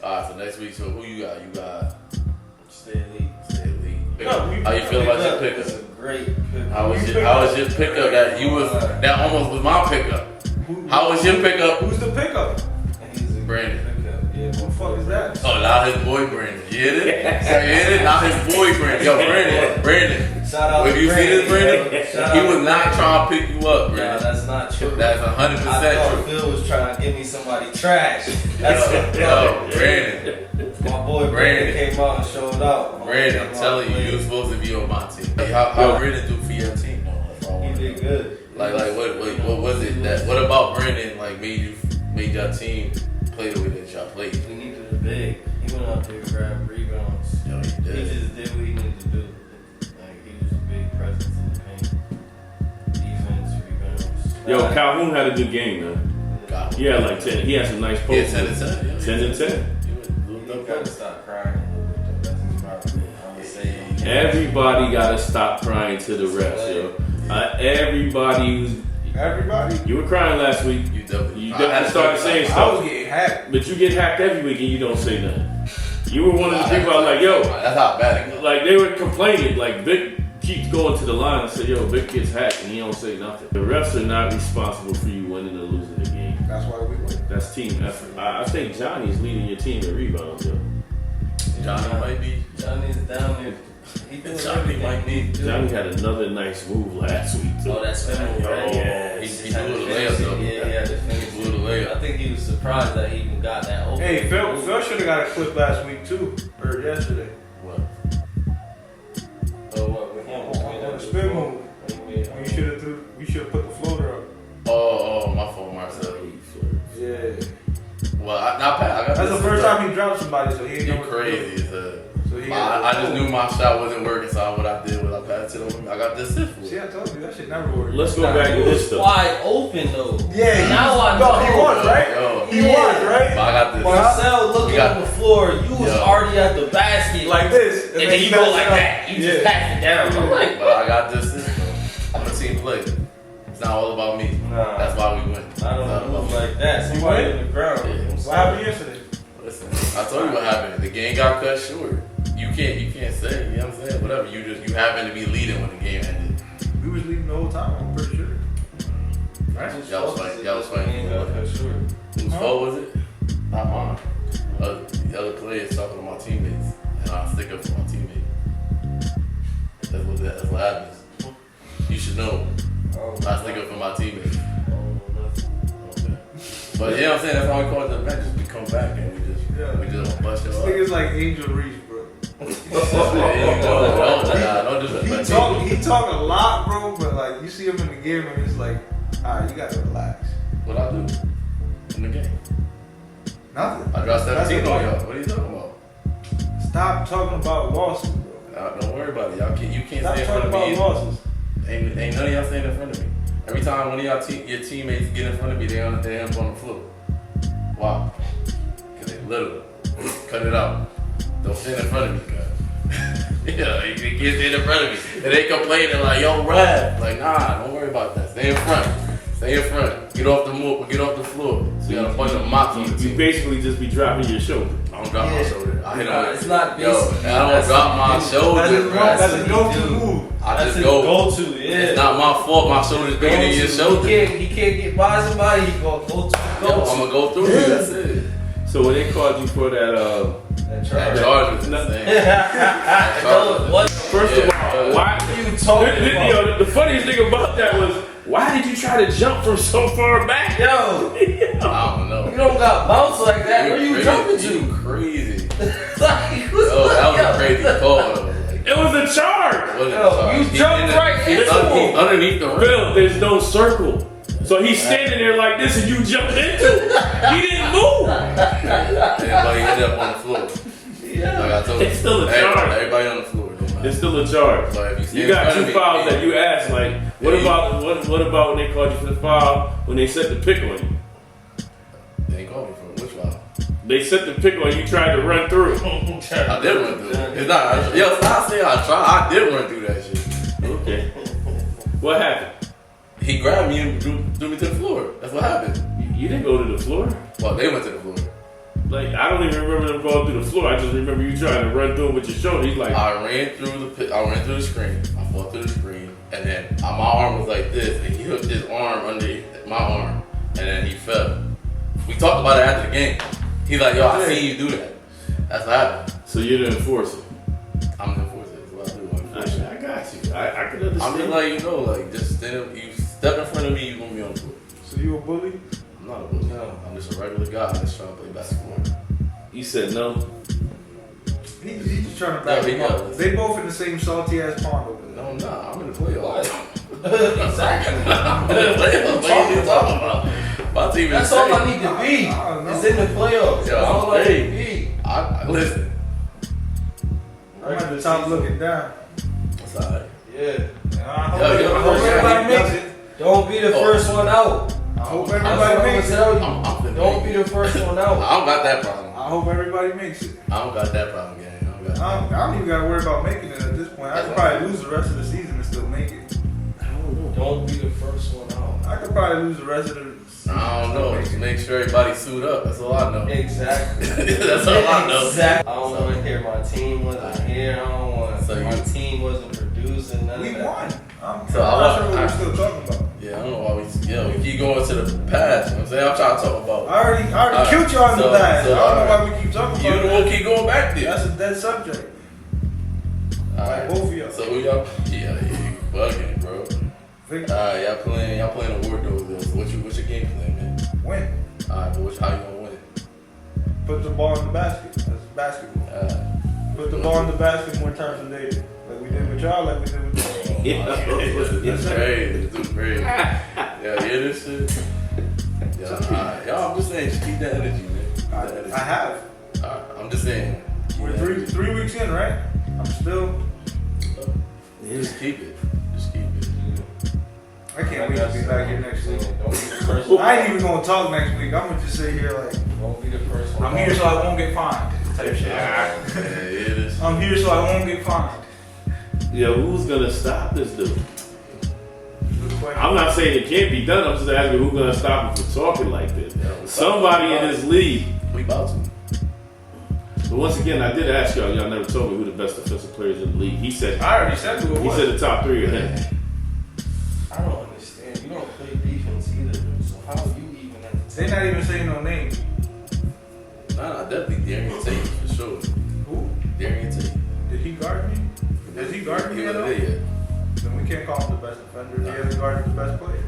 Alright, so next week, so who you got? You got Stay elite. Stay Elite. No, How you feel about your It's pickup? a great pickup. How was your pickup? That almost was my pickup. How was your pickup? Who's the pickup? He's a Brandon. pickup. Yeah, Who the fuck is that? Oh, not his boy Brandon. You hear it? You hear it? Not his boy Brandon. Yo, Brandon. Shout out If to you see this, Brandon, Shout he out was to not trying to pick you up, Nah, Brandon. that's not true. That's 100% I thought true. Phil was trying to give me somebody trash. That's Yo, Brandon. my boy Brandon Brandon. came out and showed out. Brandon, I'm telling you, you were supposed to be on my team. Hey, how Brandon do for your team? He did good. Like what was it that? What about Brandon like made your team play the way that y'all played? We needed a big. He went out there and grabbed rebounds. Yo, he He did. just did what he needed to do. Like he was a big presence in the paint. Defense, rebounds. Yo, Calhoun had a good game, man. God. He had like 10. He had some nice Yeah, posts. 10 and 10. Yeah. 10 and 10. You gotta stop crying a little bit though. That's his problem. I'm gonna say it. Everybody gotta stop crying to the refs, yo. Everybody who's Everybody. you were crying last week. You definitely. You definitely started saying I stuff. was getting hacked. But you get hacked every week and you don't say nothing. You were one of the people I was like, yo, That's how bad it goes. like they were complaining, like Vic keeps going to the line and say, yo, Vic gets hacked and he don't say nothing. The refs are not responsible for you winning or losing the game. That's why we win. That's team effort. I think Johnny's leading your team in rebounds, yo. Johnny might be. Johnny's down there. He doing Johnny might be. Johnny had another nice move last week, too. Oh, that's spin move, right? Yeah. He blew the layup though. Yeah, the He finish. blew the layup. I think he was surprised that he even got that open. Hey, Phil should have got a clip last week too, or yesterday. What? Oh, what? With him? On the spin move. We should have put the floater up. Oh, my fault, Marcel. Yeah. Well, not bad. I got That's this the first is- time he dropped somebody, so he ain't You know what to do. crazy as hell. So he I just knew my shot wasn't working, so what I did was I passed it over. I got this assist for See, it. I told you that shit never worked. Let's go back to He this was stuff. wide open though. Yeah, Now I no, know. he was right. Yo, He was right. but I got this. Marcel looking You got- on the floor, you was Yo. already at the basket. Like this, and then you go like that. You just Yeah. pass it down. I'm like, But I got this assist though. I'm a team player. It's not all about me. Nah. That's why we win. It's I not don't about move me. like that. Somebody win? in the ground. Yeah. I'm What sorry. happened yesterday? Listen, I told you what happened. The game got cut short. You can't say, you know what I'm saying? Whatever. You happened to be leading when the game ended. We was leading the whole time. I'm pretty sure. Right? Y'all was fighting. Got cut short. Whose fault was it? Not mine. The other players talking to my teammates, and I stick up for my teammate. That's what happens. You should know. Oh, I stick up for my teammates. oh, nothing. Okay. But you know what I'm saying? That's why we call it the event. Just we come back and we just bust your This up. nigga's like Angel Reese, bro. There you go. Don't disrespect me. He talk a lot, bro, but like you see him in the game and it's like, alright, you gotta relax. What I do in the game? Nothing. I dropped 17 That's on the y'all. What are you talking about? Stop talking about losses, bro. Don't worry about it. You can't Stop stay in front talking of me. about either. losses. Ain't none of y'all staying in front of me. Every time one of y'all your teammates get in front of me, they end up on the floor. Why? Because they little. Cut it out. Don't stand in front of me, guys. Yeah, you can't stand in front of me. And they complaining like, yo, Brad. Like, nah, don't worry about that. Stay in front. Stay in front. Get off the floor. So you got a bunch of mops on the You team. basically just be dropping your shoulder. I don't drop my shoulder. I hit on It's not Yo, basically. I don't drop my shoulder, bro. That's a go-to move. I That's just his go. go-to. Yeah. It's not my fault. My shoulder's bigger than your shoulder. He can't get by somebody. He gonna go to the Yo, I'm go-to. gonna go through you. That's it. So when they called you for that, That That charge. charge was insane. That charge was What first of all, why? are you talking about? The funniest thing about that was, why did you try to jump from so far back? Yo, I don't know. you don't got bounce like that. Where you crazy. jumping You to? crazy. Like, Yo, that was a crazy call though. Like, It was a charge. wasn't Yo, a charge. you He jumped in the- right he's into he's him. underneath the rim. Bill, there's no circle. So he's standing there like this and you jumped into it. He didn't move. Everybody ended up on the floor. Like I told you. It's still a charge. Everybody on the floor. Don't matter. It's still a charge. So if you stand You in got front of two me, fouls that you asked. Like, what Yeah, about when they called you for the foul when they set the pick on you? They ain't called me for which foul? They set the pick on you, tried to run through it. I did run through it. It's not. Yo, stop saying I tried. I did run through that shit. Okay. What happened? He grabbed me and threw me to the floor. That's what happened. You didn't go to the floor. Well, they went to the floor. Like, I don't even remember them going through the floor. I just remember you trying to run through him with your shoulder. He's like, I ran through the screen. I fought through the screen, and then my arm was like this, and he hooked his arm under my arm, and then he fell. We talked about it after the game. He's like, yo, I seen you do that. That's what happened. so you're the enforcer. I'm the enforcer. That's what I do. I'm the enforcer. I got you. I can understand. I'm just like, you know, like, just stand, you step in front of me, you gonna be on the court. So you a bully? I'm not a bully. No. I'm just a regular guy that's trying to play basketball. You said no. He's just trying to back No, he him up. does. They both in the same salty ass pond over there. No, I'm not. I'm in the playoffs. Exactly. I'm in the playoffs. What are you talking about? My team is That's all I need to be. I don't know. It's in the playoffs. Yo, That's all I hey. need to be. Listen. I'm at the top looking down. That's all right. Yeah. I hope Yo, you're the first guy everybody he makes does it. Don't be the Oh. first one out. I hope That's what everybody I'm makes gonna it. tell you. I'm finna Don't make be it. the first one out. I don't got that problem. I hope everybody makes it. I don't got that problem, gang. I don't got I don't even gotta worry about making it at this point. I could probably lose the rest of the season and still make it. Don't be the first one out. I could probably lose the rest of the season. I don't know. Just make sure everybody suit up. That's all I know. Exactly. That's all I know. Exactly. I don't want to hear my team wasn't here. I don't want So my you- team wasn't producing. None We of that. won. I'm So not sure what I- we're still talking about. Yeah, I don't know why we keep going to the past. You know what I'm saying? I'm trying to talk about. I already Alright, killed you on so- the past. so, I don't know alright. why we keep talking You about the that. one keep going back there. That's a dead subject. Alright. Both of y'all. So who y'all? Yeah, you bugging, bro. Victor, Y'all playing a war though. So what's your game plan, man? win. Alright, but how you gonna win it? Put the ball in the basket. That's basketball. Put the ball in the basket more times than they did. Like we did with y'all, like we did with y'all. That's crazy. That's crazy. Yeah, hear this shit? Yeah, alright. Y'all, I'm just saying, just keep that energy, man. Keep that energy. I have. Alright, I'm just saying. keep We're that three weeks in, right? I'm still. Just keep it. Just keep it. I can't wait to be back here next week. Don't be the first one. I ain't even gonna talk next week. I'm gonna just sit here like Don't be the first one. I'm here so I won't get fined. Type shit. Yeah, hear this. I'm here so I won't get fined. Yeah, who's gonna stop this dude? Good question. I'm not saying it can't be done. I'm just asking who's gonna stop him from talking like this. Somebody in this league. We about to. But once again, I did ask y'all. Y'all never told me who the best defensive players in the league. He said. I already said who it He was. said the top three are him. I don't understand. You don't play defense either, dude. So how you even at the They're not even saying no names. Nah, definitely Darian Tate for sure. Who? Darian Tate. Did he guard me? Does he guard me He at all? wasn't there yet. Then we can't call him the best defender. He hasn't guarded the best player.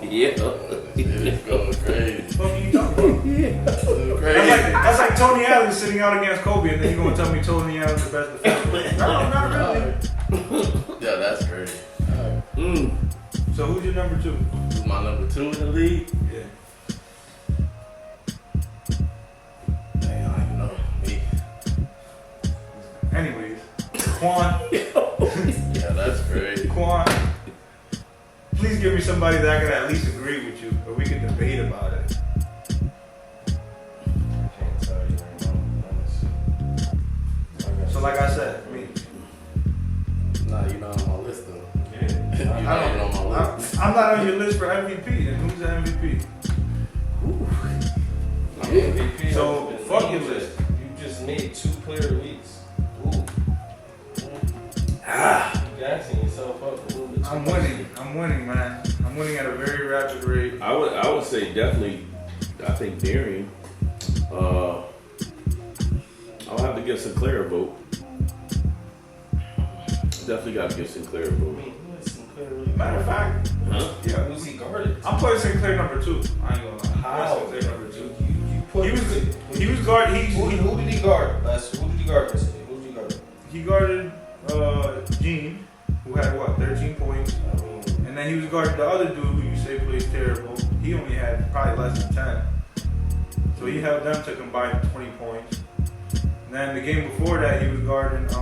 Yeah. It's going crazy. What are you talking about? It's going That's crazy. like Tony Allen sitting out against Kobe, and then you're gonna tell me Tony Allen's the best defender. No, not really. Yeah, that's crazy. Alright. Mm. So who's your number two? Who's my number 2 in the league? Yeah. Man, I don't even know. Me. Anyways, Quan. Yeah, that's crazy. Quan. Please give me somebody that I can at least agree with you, or we can debate about it. I can't tell you right now. Honestly. So like I said, me. Nah, you're not on my list though. Yeah. You're not even on my list. I'm not on your list for MVP, and who's the MVP? MVP So, has been fuck your named. list. You just made 2 player weeks. Ooh. You gassing yourself up a little bit. I'm winning. I'm winning, man. I'm winning at a very rapid rate. I would say definitely. I think Darian. I'll have to give Sinclair a vote. Definitely got to give Sinclair a I vote. mean, who is Sinclair really? Matter of fact, Huh? yeah, Who's he guarded? I'm putting Sinclair number 2. I ain't gonna lie. How? I'm putting Sinclair number 2. You put He was guard. Who did he guard? Who did he guard yesterday? Who did he guard? He guarded Gene, who had what 13 points, I mean, and then he was guarding the other dude who you say plays terrible. He only had probably less than 10, so he held them to combine 20 points. And then the game before that, he was guarding who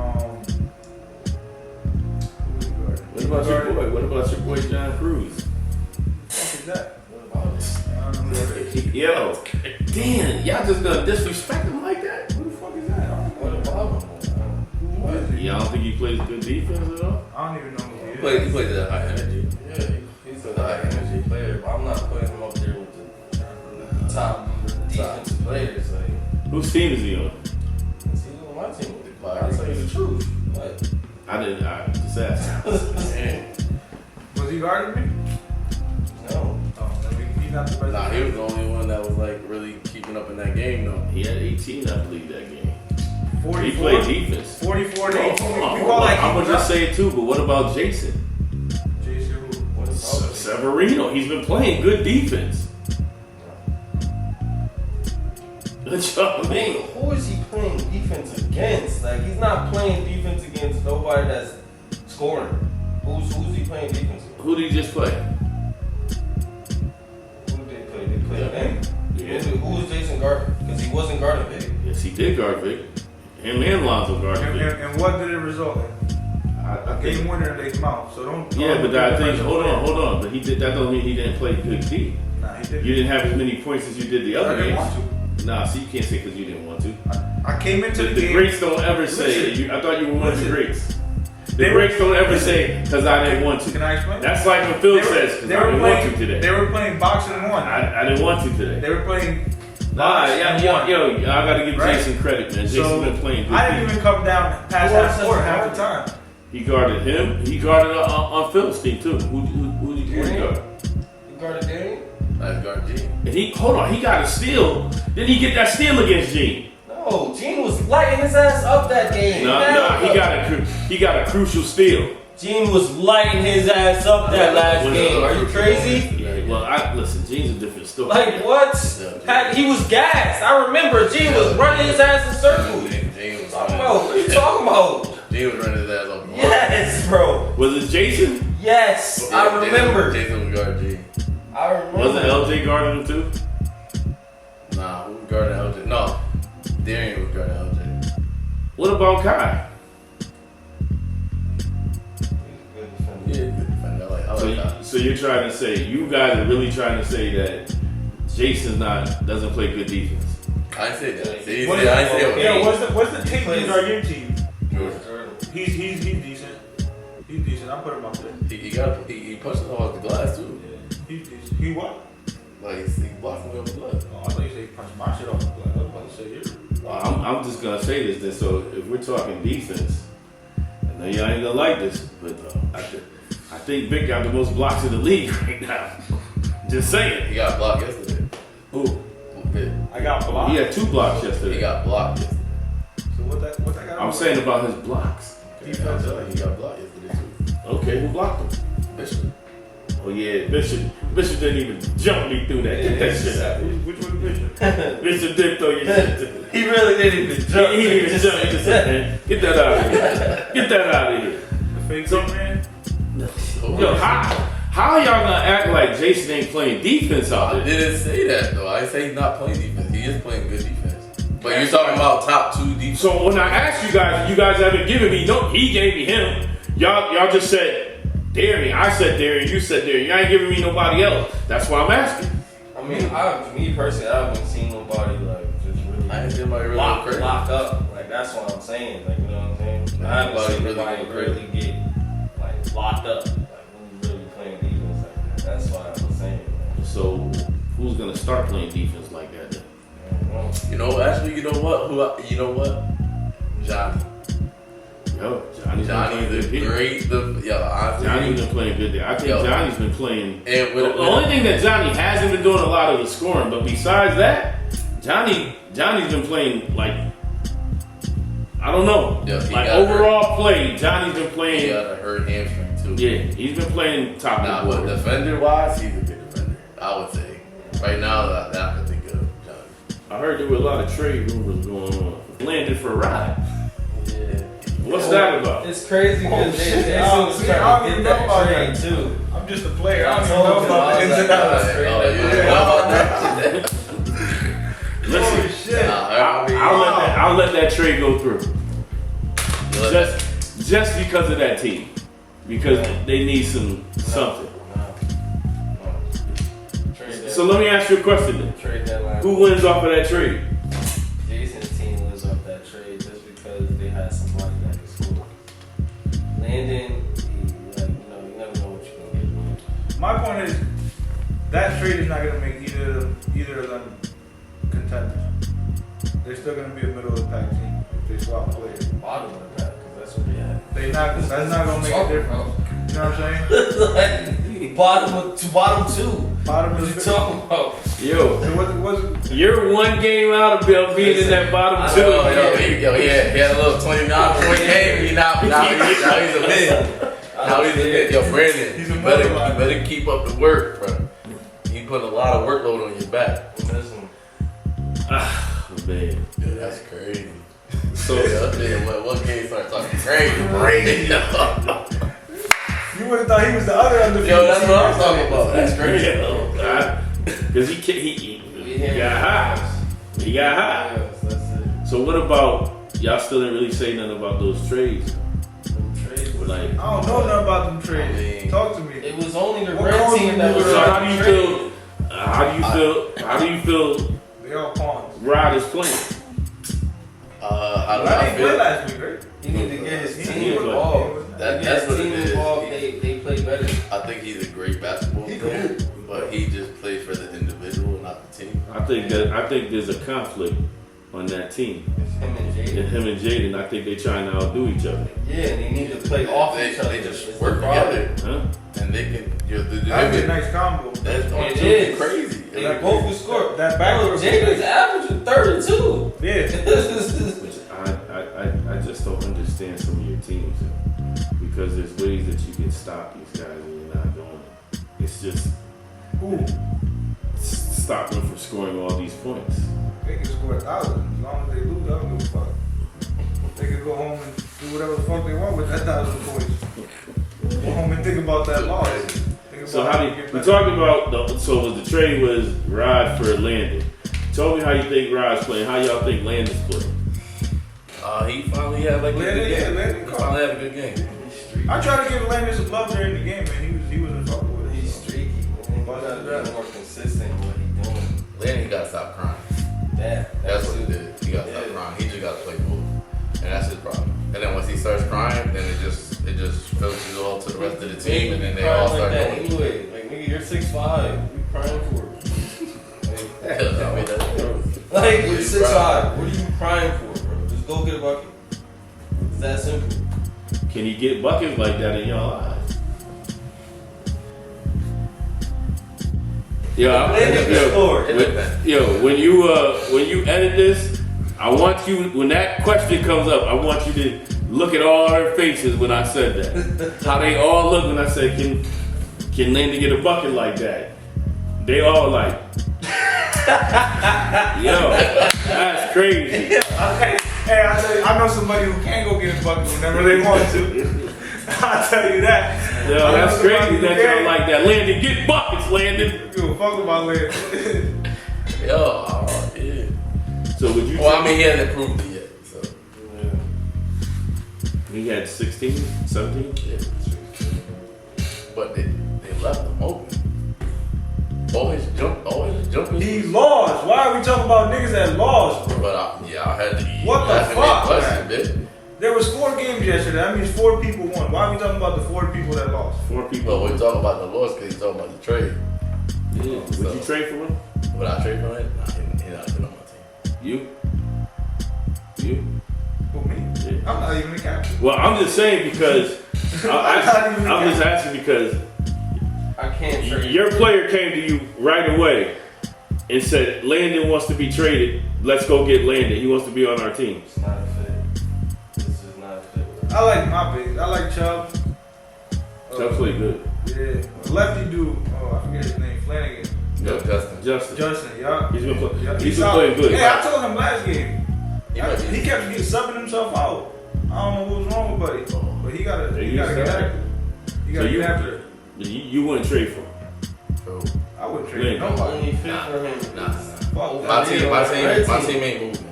was he guarding? What about your boy? What about your boy John Cruz? What the fuck is that? what about it? I don't know who that is. Yo, damn, y'all just gonna disrespect him like that? Who the fuck is that? I don't know. What about him? Who is he? Y'all don't think he plays good defense at all? I don't even know who he He is. plays that high energy. Yeah, he's a high energy player, but I'm not putting him up there with the top defensive players. Like, Whose team is he on? See, on my team. Like, I'll tell you the truth. What? I just asked. Man. Was he guarding me? No. Oh, I mean, he's not the best. Nah, he was the only one that was like really keeping up in that game though. He had 18, I believe, that game. 44. He played defense. 44 to Bro, 18. hold on, We hold call on. that I'm keeping gonna just up. say it too, but what about Jason? Jason who? What is all this? Severino, he's been playing good defense. What y'all I mean, mean? who is he playing defense against? Like, he's not playing defense against nobody that's scoring. Who's he playing defense against? Who did he just play? Who did they play? They played him. Yeah. Who was Jason guarding? Because he wasn't guarding Vic. Yes, he did guard Vic. Him and Lonzo guarded And, Vic. and what did it result in? I A game winner they come out. So don't. Yeah, but I think hold on. But he did that don't mean he didn't play good D. Nah, he didn't. You didn't have as many points as you did the I other didn't games. want Nah, see, you can't say because you didn't want to. to. I came into The the game. greats don't ever say. Listen. I thought you were one of the Listen. greats. The They were- greats don't ever say because I didn't want Can to. I explain? That's like when Phil says because I didn't want to today. They were playing boxing one. I didn't want to today. They were playing. Nah, boxing yo, I gotta give Right? Jason credit, man. Jason's So, been playing good. I didn't defense. even come down past Who else half court has half the guarded? time. He guarded him. He guarded on Phil's team too. Who did you Darian? guard? You guarded Darian? That's guard G. And he hold on. He got a steal. Did he get that steal against Gene? No, Gene was lighting his ass up that game. No, he got a crucial steal. Gene was lighting his ass up that last game. Are you crazy? Yeah, well, listen, Gene's a different story. Like what? He was gassed. I remember Gene was running his ass in circles. Gene was Talking about, what are you talking about? Gene was running his ass up. Yes, bro. Was it Jason? Yes, I remember. Jason was guard G. I remember. Wasn't LJ guarding him too? Nah, who was guarding LJ? No, Darian was guarding LJ. What about Kai? Yeah, good defender. I like that. So you're trying to say you guys are really trying to say that Jason's doesn't play good defense? I ain't say that. See, What I ain't say Yeah, that. what's the tape plays- is on your team? George. He's decent. He's decent. I put him up there. He punched him off the glass too. He's decent. He what? Like he blocked me off the glass. Oh, I thought you said he punched my shit off the glass. I was about to say you. I'm just gonna say this then. So if we're talking defense, I know y'all ain't gonna like this, but I think Vic got the most blocks in the league right now. Just saying. He got blocked yesterday. Ooh, I got blocked. he had 2 blocks He yesterday. got blocked yesterday. So what that got? I'm saying about his blocks. Defense. He got blocked yesterday too. Okay, who blocked him? Bishop. Oh yeah, Bishop didn't even jump me through that. Get that shit out. Which one Bishop? Bishop did throw your shit. through. He really didn't even jump. He didn't even jump. He just said, man, get that out of here. Get that out of here. The fake So- man. Yo, how y'all gonna act like Jason ain't playing defense out I there? didn't say that though. I didn't say he's not playing defense. He is playing good defense. But you're talking about top 2 defense. So when I asked you guys haven't given me no. He gave me him. Y'all just said Darian. I said Darian. You said Darian. Y'all ain't giving me nobody else. That's why I'm asking. I mean, me personally, I haven't seen nobody like just really I ain't seen nobody really lock crazy. up. Like that's what I'm saying. Like you know what I'm saying? I haven't seen Nobody nobody really really get like locked up. Like who's really playing defense like that. That's why I'm saying. So who's gonna start playing defense like that then? Like, You know, actually, you know what? You know what? Johnny. Yo, Johnny's Johnny's a been great. Honestly, Johnny's been playing good. I think Yo. Johnny's been playing. And The only thing that Johnny hasn't been doing a lot of the scoring, but besides that, Johnny's been playing like I don't know. Yeah, he like got overall play, Johnny's been he playing. got a hurt hamstring too. Yeah, he's been playing top Nah, of the but board. defender wise, he's a good defender. I would say. Right now, that I can think of Johnny. I heard there were a lot of trade rumors going on. Landed for a ride. Yeah. What's that about? it's crazy because Jason was I trying don't to even get know about that that. trade too. I'm just a player. I I don't told even know you, about I the was ins and like, outs. Oh, you didn't know about that? Listen, Holy shit. Nah, I'll let that trade go through. I mean, Just because of that team, because they need something. So let me ask you a question then. Trade deadline. Who wins off of that trade? Jason's team lives up that trade just because they had somebody that could score. Landon, you never know what you're gonna get. My point is, that trade is not going to make either of them contenders. they're still gonna be a middle of the pack team if they swap players. Bottom of the pack, because that's what they have. That's not gonna make a difference. You know what I'm saying? Like, bottom two. Bottom What is you talking about? Yo, what, you're one game out of being in that bottom two. He had a little 29-point game. Now he's a mid. Now he's a mid. Yo, Brandon, He's a you better motivator. keep up the work, bro. You put a lot of workload on your back. Listen, Ah, man. Yeah, that's crazy. So, What game started talking crazy? you would have thought he was the other undefeated. Yo, that's team. what I'm talking about. That's crazy. because he got high. He got high. yes, that's it. So what about y'all? Still didn't really say nothing about those trades. Them trades was Like, I don't know nothing about them I trades. mean, Talk to me. It was only the What red caused team you that to was do so that? how do you feel? How do you feel? They all pawns. Rod is playing. how do Why I didn't play feel? last week, right? He need to get his He team need to involved. That's Get what his it team is. involved. They play better. I think he's a great basketball He player, cool. but he just plays for the individual, not the team. I think there's a conflict on that team. It's him and And Jaden. him and Jaden, I think they're trying to outdo each other. Yeah, and they need to play off They each other. just It's work the problem. together, Huh? and they can. That'd be a nice combo. That's on It two is. crazy. They That- both can score. that Bro, backcourt- Jaden's averaging 32. Yeah. Which I just don't understand some of your teams because there's ways that you can stop these guys and you're not doing it. It's just Ooh, stop them from scoring all these points. they can score 1,000 as long as they lose. I don't give a fuck. They can go home and do whatever the fuck they want with that 1,000 points. Go home and think about that loss. Think So about how do to you, get we back. talking about so the trade was Rod for Landon. Tell me how you think Rod's playing. How y'all think Landon's playing? He finally had like a Landon, good yeah, game. Landon He caught. finally had a good game. I tried to give Landon some love during the game, man. He wasn't fucking with it. He's so. streaky. Man. He gotta be more consistent in what he's doing. Landon got to stop crying. That's what he did. He got to stop Yeah. crying. He just got to play ball, and that's his problem. And then once he starts crying, then it just filters all to the rest of the team, and then they all start like that going. anyway. Like nigga, you're 6'5". You crying for? I mean, that's true. Like you're He's 6'5". What are you crying for, bro? Just go get a bucket. It's that simple. Can he get buckets like that in y'all eyes? Landon can score. When you edit this, I want you when that question comes up, I want you to look at all their faces when I said that. How they all look when I said, can Landon get a bucket like that? They all like, yo, that's crazy. Hey, I tell you, I know somebody who can go get a bucket whenever they want to. I'll tell you that. Yo, that's crazy that y'all like that. Landon, get buckets, Landon. Give a fuck about Landon. Yeah. So would you? Well, I mean, he hasn't proved it yet. So He had 16, 17. yeah. But they left him open. Always jumping. He lost. Why are we talking about niggas that lost, bro? But I had to. What the that's fuck, question, man? bitch. There was 4 games yesterday. That means 4 people won. Why are we talking about the 4 people that lost? 4 people. But we're talking about the loss because he's talking about the trade. Yeah. Would you trade for him? Would I trade for him? Nah, he not been on my team. You? Who, me? Yeah. I'm not even a captain. Well, I'm just saying because I'm just asking because I can't trade. your player came to you right away and said Landon wants to be traded. Let's go get Landon. He wants to be on our team. It's not a fit. This is not a fit. I like my bigs. I like Chubb. Chubb played good. Yeah. Lefty dude. Oh, I forget his name. Flanagan. Yo, Justin. Justin. Justin, yeah. He's been Yeah, he's been solid. playing good. Yeah, I told him last game. He might be- He kept getting subbing himself out. I don't know what was wrong with Buddy, but he gotta They get used that. after it. He So gotta you- get after it. You wouldn't trade for him. Bro. I wouldn't trade Landon. nobody. Only fit Nah. for him. Nah. Fuck My that. team ain't moving.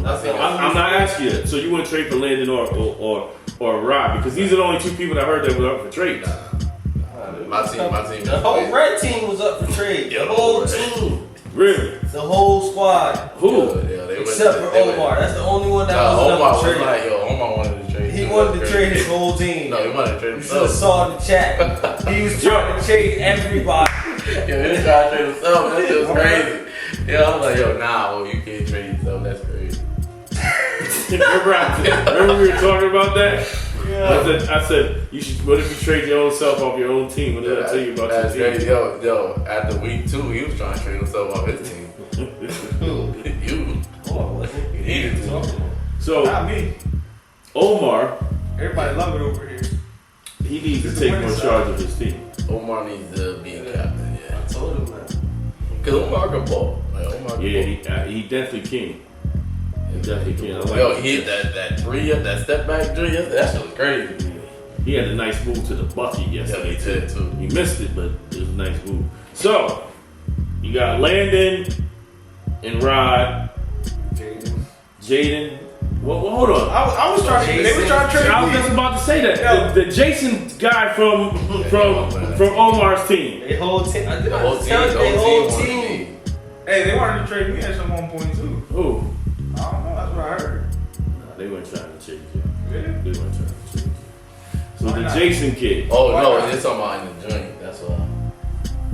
That's the I'm not asking you. So you wouldn't trade for Landon or Rob because these are the only 2 people that heard that were up for trades. My team. The whole red team was up for trade. The whole team. Really? The whole squad. Who? Except for Omar. That's the only one that was Omar up was for trade. like, yo, Omar wanted to trade. He wanted to trade his whole team. No, he wanted to trade You should have himself. saw the chat. He was trying to trade everybody. Yo, he was trying to trade himself. That shit was crazy. Yeah, I was like, yo, nah, well, you can't trade yourself. That's crazy. Remember we were talking about that? Yeah. I said, you should. What if you trade your own self off your own team? What did I tell you about That's your crazy. team? Yo, after week 2, he was trying to trade himself off his team. Who? You. Oh, I wasn't. You needed to. So Not me. Omar, Everybody love it over here. he needs to It's a take winning more side. charge of his team. Omar needs to be a captain, yeah. I told him that. Because Omar can ball. Like, Omar can Yeah, he definitely can. He definitely can. I like Yo, it. he hit that three, that step back three. That shit was crazy. He had a nice move to the bucket yesterday Yeah, he did, too. He missed it, but it was a nice move. So you got Landon and Rod, Jaden. Well, hold on. I was trying to. They were trying to trade I was me. just about to say that. Yeah. The Jason guy from Omar's team. They whole team. I did The whole not team, tell you the they whole whole team. team. Hey, they wanted to trade me at some one point too. Oh, I don't know. That's what I heard. they weren't trying to change it. Yeah. They weren't trying to change it. So Why the not? Jason kid. Oh, Why no, not? it's talking about in the joint. That's why.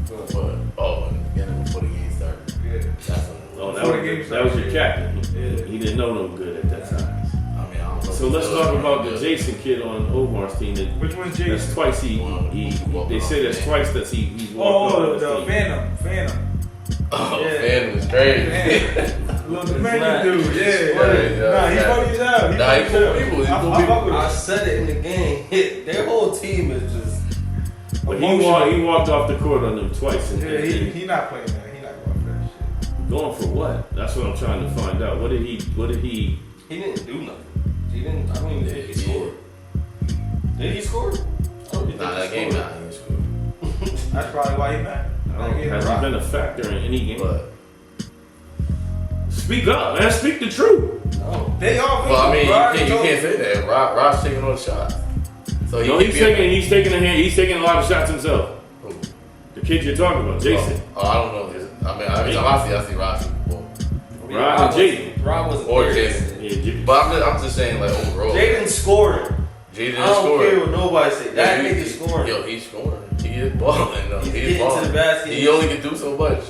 But, oh, in the beginning before the game started. Yeah. That's when, Oh, Before the game that was your started. captain. Yeah. He didn't know no good at that time. I mean, I don't know. So let's talk about the Jason kid on Omar's team. Which one's That's Jason? twice they say that's twice that he's walked Oh, off the team. Phantom. Oh, Yeah. fan was crazy. Man. Little Dominican not- dude. Yeah. Yeah, Nah, he's yeah. funny as hell. Nah, he cool people. He I cool fuck people. with I him. said it in the game. Their whole team is just. But Emotional. he walked off the court on them twice. And, Yeah, he not playing that. He not going for that shit. going for what? That's what I'm trying to find out. What did he? He didn't do nothing. He didn't. I don't even think he Yeah. scored. Did he score? I don't think Nah, he that game, scored. nah, he was cool. That's probably why he mad. I don't, has he been a factor in any game? But, Speak up, man. Speak the truth. No. They all. well, I mean, Rod you told- can't say that. Rod's taking all the shots. So No, he's he's taking a lot of shots himself. The kid you're talking about, Jason. Oh, I don't know. I mean, every time I see Rod shoot the ball. Rod and Jaden. Rob wasn't Or there. Jaden. Yeah, But I'm just saying, like, overall. Jaden scored. Jaden I don't scored. care what nobody say. That Yeah, nigga scoring. Yo, he's scoring. He is balling, though. He's He getting is to balling. the basket. He only can do so much.